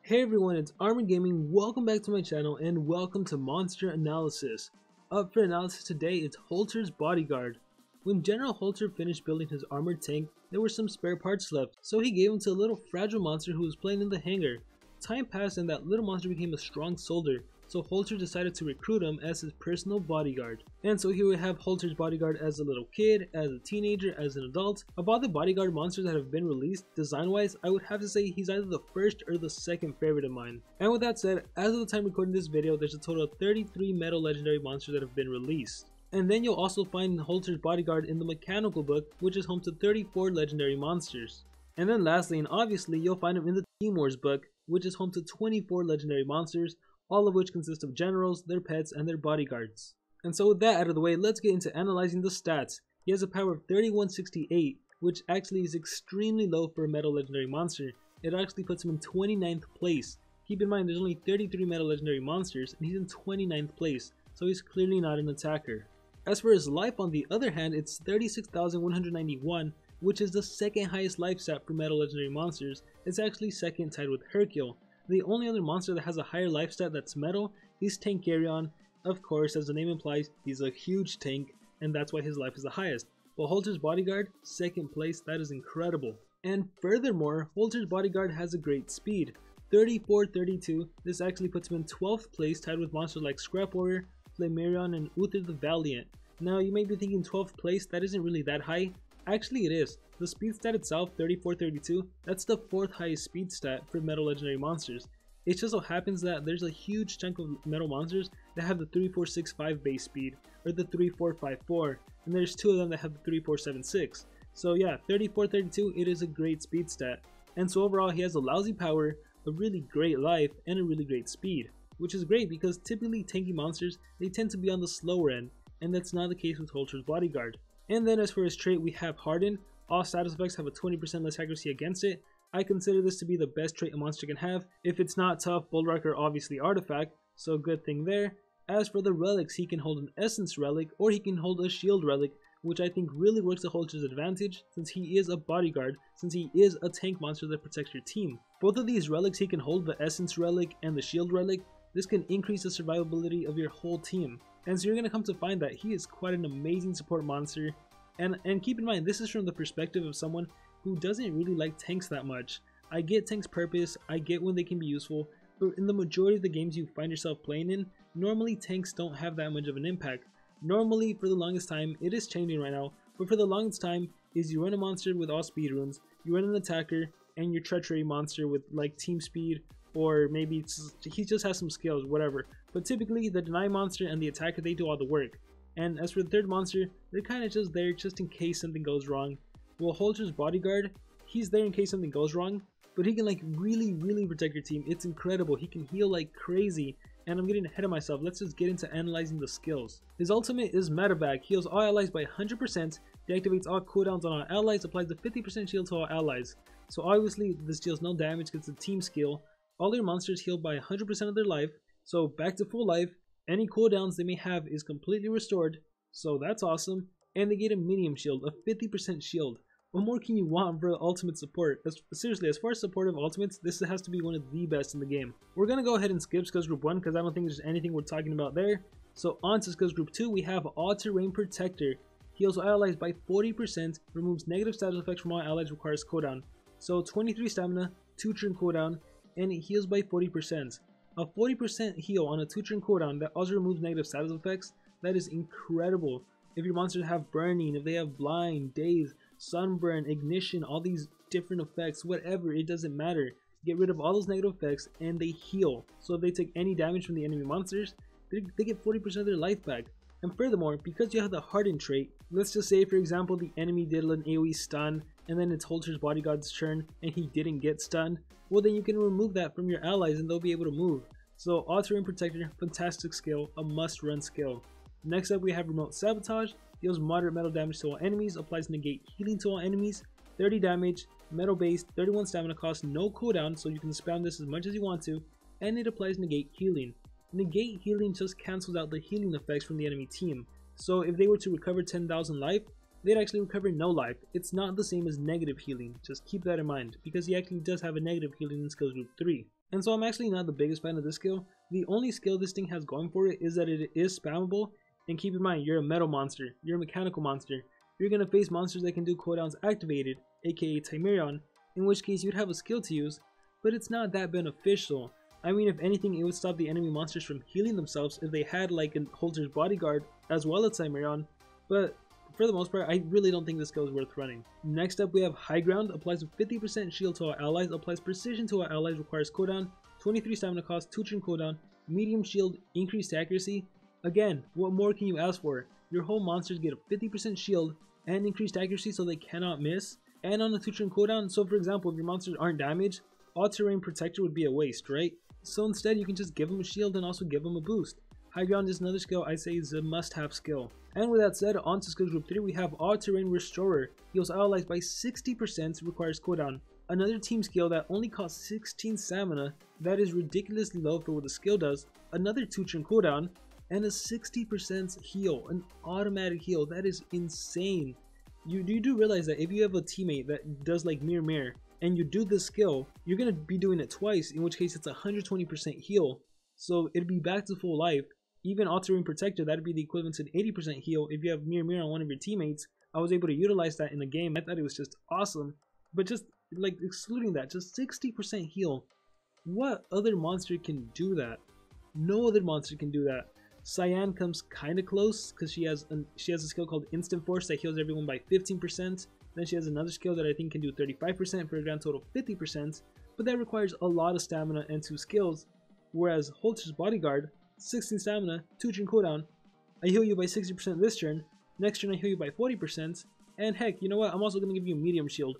Hey everyone, it's Armor Gaming. Welcome back to my channel and welcome to Monster Analysis. Up for analysis today, it's Holter's Bodyguard. When General Holter finished building his armored tank, there were some spare parts left, so he gave them to a little fragile monster who was playing in the hangar. Time passed and that little monster became a strong soldier, so Holter decided to recruit him as his personal bodyguard. And so here we have Holter's Bodyguard as a little kid, as a teenager, as an adult. Of all the bodyguard monsters that have been released, design-wise, I would have to say he's either the first or the second favorite of mine. And with that said, as of the time recording this video, there's a total of 33 metal legendary monsters that have been released. And then you'll also find Holter's Bodyguard in the mechanical book, which is home to 34 legendary monsters. And then lastly, and obviously, you'll find him in the Team Wars book, which is home to 24 legendary monsters, all of which consist of generals, their pets, and their bodyguards. And so with that out of the way, let's get into analyzing the stats. He has a power of 3168, which actually is extremely low for a metal legendary monster. It actually puts him in 29th place. Keep in mind there's only 33 metal legendary monsters, and he's in 29th place, so he's clearly not an attacker. As for his life, on the other hand, it's 36,191, which is the second highest life stat for metal legendary monsters. It's actually second, tied with Hercule. The only other monster that has a higher life stat that's metal is Tankarion. Of course, as the name implies, he's a huge tank, and that's why his life is the highest. But Holter's Bodyguard, second place, that is incredible. And furthermore, Holter's Bodyguard has a great speed, 3432. This actually puts him in 12th place, tied with monsters like Scrap Warrior, Flammarion, and Uther the Valiant. Now you may be thinking 12th place, that isn't really that high. Actually it is. The speed stat itself, 3432, that's the 4th highest speed stat for metal legendary monsters. It just so happens that there's a huge chunk of metal monsters that have the 3465 base speed, or the 3454, and there's 2 of them that have the 3476. So yeah, 3432, it is a great speed stat. And so overall he has a lousy power, a really great life, and a really great speed. Which is great because typically tanky monsters, they tend to be on the slower end, and that's not the case with Holter's Bodyguard. And then as for his trait, we have Harden. All status effects have a 20% less accuracy against it. I consider this to be the best trait a monster can have. If it's not Tough, Bulwark, or obviously Artifact, so good thing there. As for the relics, he can hold an Essence relic, or he can hold a Shield relic, which I think really works to Holter's advantage, since he is a bodyguard, since he is a tank monster that protects your team. Both of these relics he can hold, the Essence relic and the Shield relic. This can increase the survivability of your whole team. And so you're going to come to find that he is quite an amazing support monster. And keep in mind, this is from the perspective of someone who doesn't really like tanks that much. I get tanks' purpose, I get when they can be useful, but in the majority of the games you find yourself playing in, normally tanks don't have that much of an impact. Normally, for the longest time, it is changing right now, but for the longest time, is you run a monster with all speed runes, you run an attacker, and your treachery monster with like team speed, or maybe he just has some skills, whatever. But typically, the deny monster and the attacker, they do all the work. And as for the third monster, they're kind of just there just in case something goes wrong. Well, Holter's Bodyguard, he's there in case something goes wrong, but he can like really protect your team. It's incredible. He can heal like crazy. And I'm getting ahead of myself. Let's just get into analyzing the skills. His ultimate is Medevac. Heals all allies by 100%, deactivates all cooldowns on all allies, applies a 50% shield to all allies. So obviously this deals no damage, gets a team skill. All your monsters heal by 100% of their life, so back to full life. Any cooldowns they may have is completely restored, so that's awesome. And they get a medium shield, a 50% shield. What more can you want for ultimate support? Seriously, as far as supportive ultimates, this has to be one of the best in the game. We're gonna go ahead and skip Skills Group 1 because I don't think there's anything we're talking about there. So on to Skills Group 2, we have All-Terrain Protector. Heals all allies by 40%, removes negative status effects from all allies, requires cooldown. So 23 stamina, 2 turn cooldown, and it heals by 40%. A 40% heal on a 2-turn cooldown that also removes negative status effects, that is incredible. If your monsters have burning, if they have blind, daze, sunburn, ignition, all these different effects, whatever, it doesn't matter. Get rid of all those negative effects and they heal. So if they take any damage from the enemy monsters, they get 40% of their life back. And furthermore, because you have the Harden trait, let's just say for example the enemy did an AoE stun and then it's Holter's Bodyguard's turn and he didn't get stunned, well then you can remove that from your allies and they'll be able to move. So All-Terrain Protector, fantastic skill, a must-run skill. Next up we have Remote Sabotage, deals moderate metal damage to all enemies, applies negate healing to all enemies, 30 damage, metal based, 31 stamina cost, no cooldown, so you can spam this as much as you want to, and it applies negate healing. Negate healing just cancels out the healing effects from the enemy team, so if they were to recover 10,000 life, they'd actually recover no life. It's not the same as negative healing, just keep that in mind, because he actually does have a negative healing in Skills Group 3. And so I'm actually not the biggest fan of this skill. The only skill this thing has going for it is that it is spammable, and keep in mind, you're a metal monster, you're a mechanical monster. You're going to face monsters that can do cooldowns activated, aka Timerion, in which case you'd have a skill to use, but it's not that beneficial. I mean, if anything, it would stop the enemy monsters from healing themselves if they had like a Holter's Bodyguard as well as Timerion, but for the most part, I really don't think this skill is worth running. Next up, we have High Ground, applies a 50% shield to our allies, applies precision to our allies, requires cooldown, 23 stamina cost, 2 turn cooldown, medium shield, increased accuracy. Again, what more can you ask for? Your whole monsters get a 50% shield and increased accuracy so they cannot miss, and on a 2 turn cooldown. So for example, if your monsters aren't damaged, all-terrain protector would be a waste, right? So instead, you can just give them a shield and also give them a boost. High Ground is another skill I'd say is a must-have skill. And with that said, on to skill group 3, we have All-Terrain Restorer. Heals allies by 60%, requires cooldown. Another team skill that only costs 16 stamina, that is ridiculously low for what the skill does. Another 2 turn cooldown, and a 60% heal, an automatic heal. That is insane. You do realize that if you have a teammate that does like Mirror, and you do this skill, you're going to be doing it twice, in which case it's 120% heal. So it'd be back to full life. Even All-Terrain Protector, that'd be the equivalent to an 80% heal if you have Mirror on one of your teammates. I was able to utilize that in the game. I thought it was just awesome. But just like excluding that, just 60% heal. What other monster can do that? No other monster can do that. Cyan comes kind of close because she has a skill called Instant Force that heals everyone by 15%. Then she has another skill that I think can do 35% for a grand total of 50, but that requires a lot of stamina and 2 skills. Whereas Holter's Bodyguard, 16 stamina, 2 turn cooldown, I heal you by 60% this turn, next turn I heal you by 40%, and heck, you know what, I'm also going to give you a medium shield.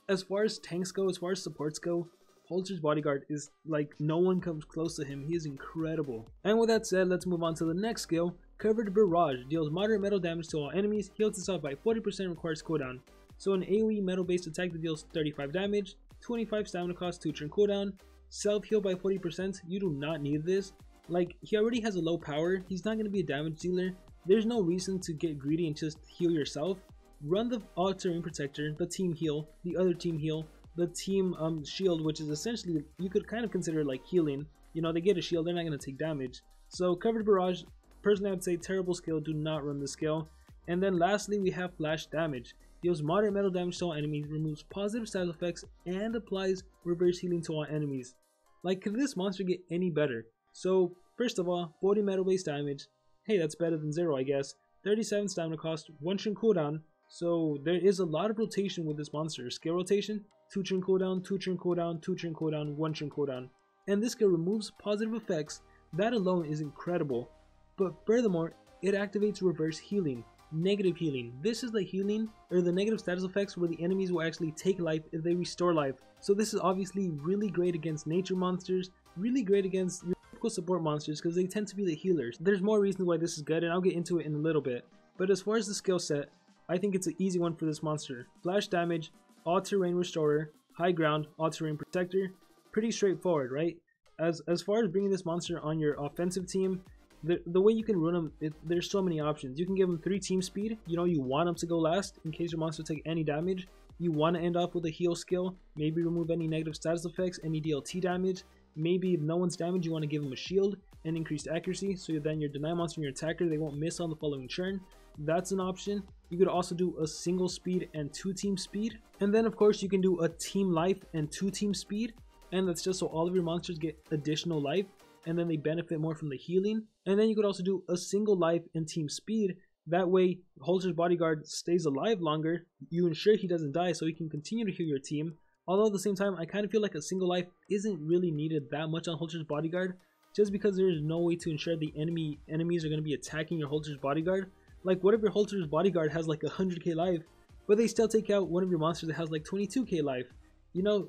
As far as tanks go, as far as supports go, Holter's Bodyguard is like, no one comes close to him. He is incredible. And with that said, let's move on to the next skill. Covered Barrage deals moderate metal damage to all enemies, heals itself by 40%, requires cooldown. So an AoE metal based attack that deals 35 damage, 25 stamina cost, 2 turn cooldown, self heal by 40%. You do not need this. Like, he already has a low power, he's not going to be a damage dealer. There's no reason to get greedy and just heal yourself. Run the All-Terrain Protector, the team heal, the other team heal, the team shield, which is essentially, you could kind of consider like healing. You know, they get a shield, they're not going to take damage. So Covered Barrage, personally I would say terrible skill, do not run this skill. And then lastly we have Flash Damage. Deals moderate metal damage to all enemies, removes positive side effects, and applies reverse healing to all enemies. Like, could this monster get any better? So first of all, 40 metal based damage. Hey, that's better than 0 I guess. 37 stamina cost, 1 turn cooldown. So there is a lot of rotation with this monster. Skill rotation, 2 turn cooldown, 2 turn cooldown, 2 turn cooldown, 1 turn cooldown. And this skill removes positive effects. That alone is incredible. But furthermore, it activates reverse healing. Negative healing. This is the healing or the negative status effects where the enemies will actually take life if they restore life. So this is obviously really great against nature monsters, really great against your typical support monsters because they tend to be the healers. There's more reasons why this is good and I'll get into it in a little bit. But as far as the skill set, I think it's an easy one for this monster. Flash Damage, All-Terrain Restorer, High Ground, All-Terrain Protector. Pretty straightforward, right? As far as bringing this monster on your offensive team, the way you can run them, there's so many options. You can give them 3 team speed. You know, you want them to go last in case your monster take any damage. You want to end off with a heal skill. Maybe remove any negative status effects, any DLT damage. Maybe if no one's damaged, you want to give them a shield and increased accuracy. So then your deny monster and your attacker, they won't miss on the following turn. That's an option. You could also do a single speed and 2 team speed. And then of course you can do a team life and 2 team speed. And that's just so all of your monsters get additional life. And then they benefit more from the healing. And then you could also do a single life and team speed. That way, Holter's Bodyguard stays alive longer. You ensure he doesn't die so he can continue to heal your team. Although at the same time, I kind of feel like a single life isn't really needed that much on Holter's Bodyguard. Just because there is no way to ensure the enemies are going to be attacking your Holter's Bodyguard. Like, what if your Holter's Bodyguard has like 100k life, but they still take out one of your monsters that has like 22k life? You know,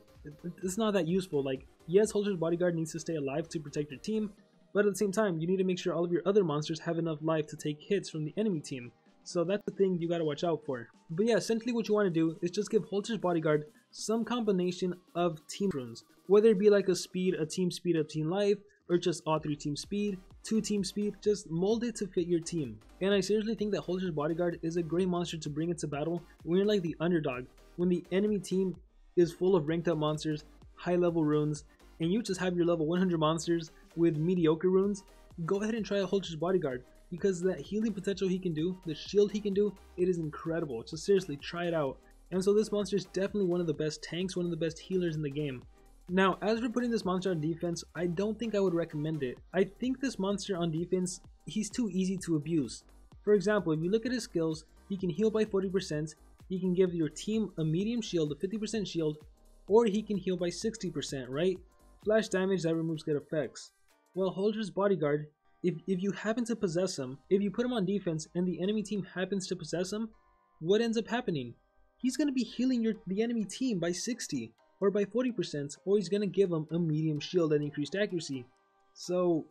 it's not that useful. Like, yes, Holter's Bodyguard needs to stay alive to protect your team, but at the same time, you need to make sure all of your other monsters have enough life to take hits from the enemy team. So that's the thing you gotta watch out for. But yeah, essentially what you want to do is just give Holter's Bodyguard some combination of team runes. Whether it be like a team life, or just all 3 team speed, 2 team speed, just mold it to fit your team. And I seriously think that Holter's Bodyguard is a great monster to bring into battle when you're like the underdog. When the enemy team is full of ranked up monsters, high level runes, and you just have your level 100 monsters with mediocre runes, go ahead and try out Holter's Bodyguard, because that healing potential he can do, the shield he can do, it is incredible. So seriously, try it out. And so this monster is definitely one of the best tanks, one of the best healers in the game. Now, as for putting this monster on defense, I don't think I would recommend it. I think this monster on defense, he's too easy to abuse. For example, if you look at his skills, he can heal by 40%, he can give your team a medium shield, a 50% shield, or he can heal by 60%, right? Flash damage that removes good effects. Well, Holter's Bodyguard, if you happen to possess him, if you put him on defense and the enemy team happens to possess him, what ends up happening? He's going to be healing the enemy team by 60 or by 40%, or he's going to give them a medium shield and increased accuracy. So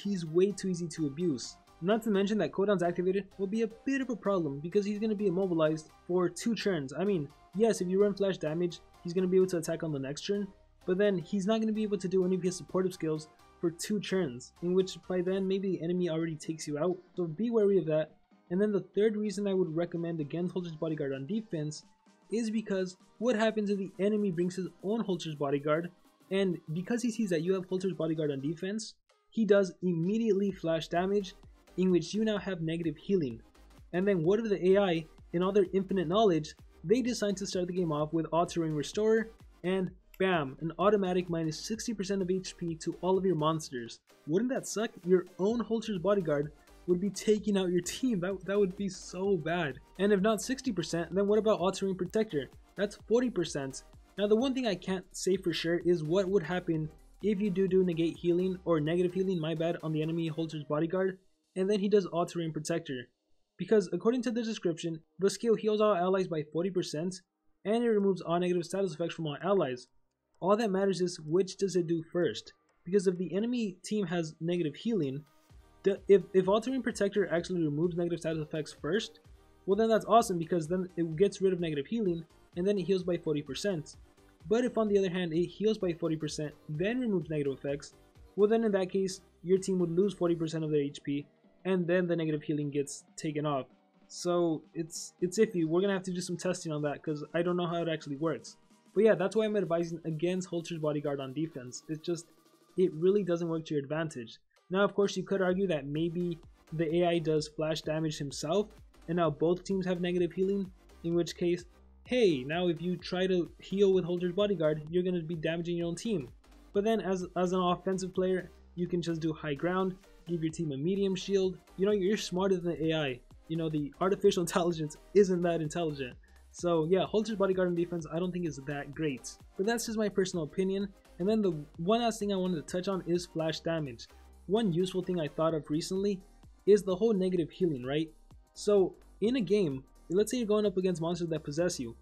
he's way too easy to abuse. Not to mention that cooldowns activated will be a bit of a problem because he's going to be immobilized for 2 turns. I mean, yes, if you run flash damage, he's going to be able to attack on the next turn, but then he's not going to be able to do any of his supportive skills for 2 turns, in which by then maybe the enemy already takes you out. So be wary of that. And then the third reason I would recommend against Holter's Bodyguard on defense is because what happens if the enemy brings his own Holter's Bodyguard, and because he sees that you have Holter's Bodyguard on defense, he does immediately flash damage, in which you now have negative healing. And then what if the AI, in all their infinite knowledge, they decide to start the game off with Auto-Ring Restorer, and bam, an automatic minus 60% of HP to all of your monsters. Wouldn't that suck? Your own Holter's Bodyguard would be taking out your team. That would be so bad. And if not 60%, then what about Auto-Ring Protector? That's 40%. Now the one thing I can't say for sure is what would happen if you do negate healing, or negative healing, my bad, on the enemy Holter's Bodyguard, and then he does Auto-Ring Protector. Because according to the description, the skill heals all allies by 40%, and it removes all negative status effects from all allies. All that matters is which does it do first. Because if the enemy team has negative healing, if Auto-Ring Protector actually removes negative status effects first, well then that's awesome, because then it gets rid of negative healing and then it heals by 40%. But if on the other hand it heals by 40% then removes negative effects, well then in that case your team would lose 40% of their HP and then the negative healing gets taken off. So it's iffy. We're gonna have to do some testing on that because I don't know how it actually works. But yeah, that's why I'm advising against Holter's Bodyguard on defense. It really doesn't work to your advantage. Now, of course, you could argue that maybe the AI does flash damage himself, and now both teams have negative healing, in which case, hey, now if you try to heal with Holter's Bodyguard, you're going to be damaging your own team. But then as an offensive player, you can just do high ground, give your team a medium shield. You know, you're smarter than the AI. You know, the artificial intelligence isn't that intelligent. So yeah, Holter's Bodyguard on defense I don't think is that great. But that's just my personal opinion. And then the one last thing I wanted to touch on is flash damage. One useful thing I thought of recently is the whole negative healing, right? So in a game, let's say you're going up against monsters that possess you,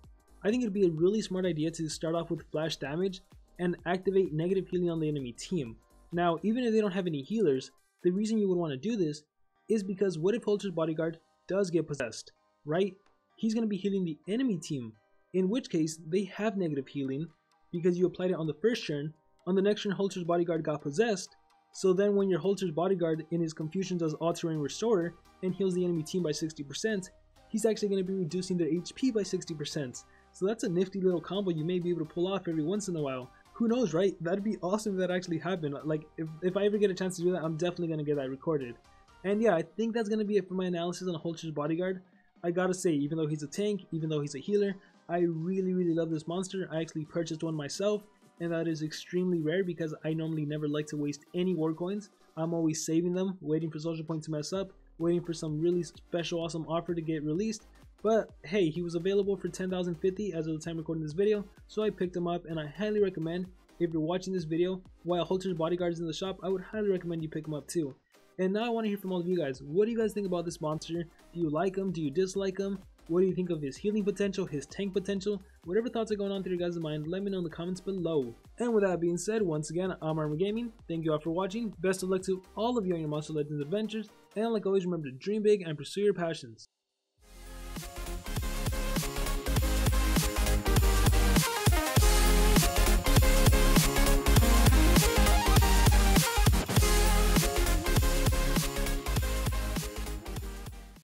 I think it'd be a really smart idea to start off with flash damage and activate negative healing on the enemy team. Now, even if they don't have any healers, the reason you would want to do this is because what if Holter's Bodyguard does get possessed, right? He's going to be healing the enemy team, in which case they have negative healing because you applied it on the first turn. On the next turn, Holter's Bodyguard got possessed, so then when your Holter's Bodyguard in his confusion does Auto-Ring Restorer and heals the enemy team by 60%, he's actually going to be reducing their HP by 60%. So that's a nifty little combo you may be able to pull off every once in a while. Who knows, right? That'd be awesome if that actually happened. Like, if I ever get a chance to do that, I'm definitely going to get that recorded. And yeah, I think that's going to be it for my analysis on Holter's Bodyguard. I gotta say, even though he's a tank, even though he's a healer, I really love this monster. I actually purchased one myself, and that is extremely rare because I normally never like to waste any war coins. I'm always saving them, waiting for social point to mess up, waiting for some really special awesome offer to get released. But hey, he was available for 10,050 as of the time recording this video, so I picked him up, and I highly recommend, if you're watching this video while Holter's Bodyguard is in the shop, I would highly recommend you pick him up too. And now I want to hear from all of you guys. What do you guys think about this monster? Do you like him? Do you dislike him? What do you think of his healing potential, his tank potential? Whatever thoughts are going on through your guys' mind, let me know in the comments below. And with that being said, once again, I'm Armor Gaming. Thank you all for watching. Best of luck to all of you on your Monster Legends adventures. And like always, remember to dream big and pursue your passions.